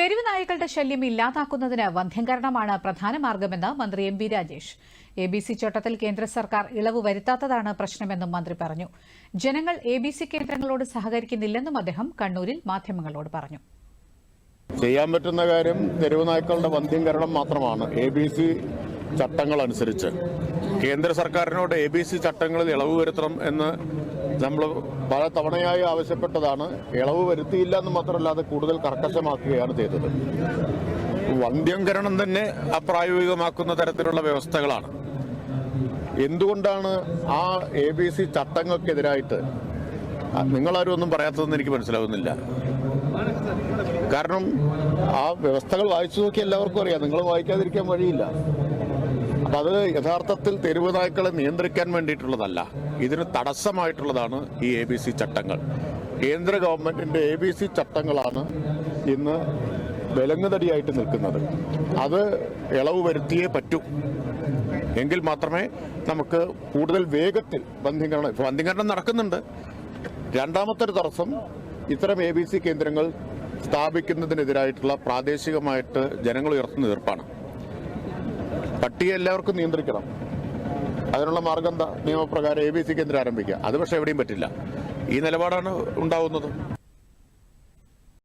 തെരുവ് നായ്ക്കളുടെ ശല്യം ഇല്ലാതാക്കുന്നതിന് വന്ധ്യംകരണമാണ് പ്രധാന മാർഗമെന്ന് മന്ത്രി എം. ബി. രാജേഷ്. ABC ചട്ടത്തിൽ കേന്ദ്ര സർക്കാർ ഇളവ് വരുത്താത്തതാണ് പ്രശ്നമെന്നും മന്ത്രി പറഞ്ഞു. ജനങ്ങൾ ABC കേന്ദ്രങ്ങളോട് സഹകരിക്കുന്നില്ലെന്നും അദ്ദേഹം കണ്ണൂരിൽ മാധ്യമങ്ങളോട് പറഞ്ഞു. ചെയ്യാൻ പറ്റുന്ന കാര്യം തെരുവ് നായ്ക്കളുടെ വന്ധ്യംകരണം മാത്രമാണ്. ABC ചട്ടങ്ങൾ അനുസരിച്ച് കേന്ദ്ര സർക്കാരിനോട് ABC ചട്ടങ്ങളിൽ ഇളവ് വരുത്തണം എന്ന് നമ്മൾ പല തവണയായി ആവശ്യപ്പെട്ടതാണ്. ഇളവ് വരുത്തിയില്ല എന്ന് മാത്രമല്ല, അത് കൂടുതൽ കർക്കശമാക്കുകയാണ് ചെയ്തത്. വന്ധ്യംകരണം തന്നെ അപ്രായോഗികമാക്കുന്ന തരത്തിലുള്ള വ്യവസ്ഥകളാണ്. എന്തുകൊണ്ടാണ് ആ ABC ചട്ടങ്ങൾക്കെതിരായിട്ട് നിങ്ങളാരും ഒന്നും പറയാത്തതെന്ന് എനിക്ക് മനസ്സിലാവുന്നില്ല. കാരണം ആ വ്യവസ്ഥകൾ വായിച്ചു നോക്കി എല്ലാവർക്കും അറിയാം. നിങ്ങൾ വായിക്കാതിരിക്കാൻ വഴിയില്ല. അപ്പം അത് യഥാർത്ഥത്തിൽ തെരുവ് നായ്ക്കളെ നിയന്ത്രിക്കാൻ വേണ്ടിയിട്ടുള്ളതല്ല, ഇതിന് തടസ്സമായിട്ടുള്ളതാണ് ഈ ABC ചട്ടങ്ങൾ. കേന്ദ്ര ഗവൺമെന്റിന്റെ ABC ചട്ടങ്ങളാണ് ഇന്ന് വിലങ്ങുതടിയായിട്ട് നിൽക്കുന്നത്. അത് ഇളവ് വരുത്തിയേ പറ്റൂ. എങ്കിൽ മാത്രമേ നമുക്ക് കൂടുതൽ വേഗത്തിൽ വന്ധ്യംകരണം നടക്കുന്നുണ്ട്. രണ്ടാമത്തെ ഒരു തടസ്സം ഇത്തരം ABC കേന്ദ്രങ്ങൾ സ്ഥാപിക്കുന്നതിനെതിരായിട്ടുള്ള പ്രാദേശികമായിട്ട് ജനങ്ങൾ ഉയർത്തുന്ന എതിർപ്പാണ്. പട്ടിയെ എല്ലാവർക്കും നിയന്ത്രിക്കണം. അതിനുള്ള മാർഗം എന്താ? നിയമപ്രകാരം ABC കേന്ദ്രം ആരംഭിക്കുക. അത് പക്ഷേ എവിടെയും പറ്റില്ല. ഈ നിലപാടാണ് ഉണ്ടാവുന്നത്.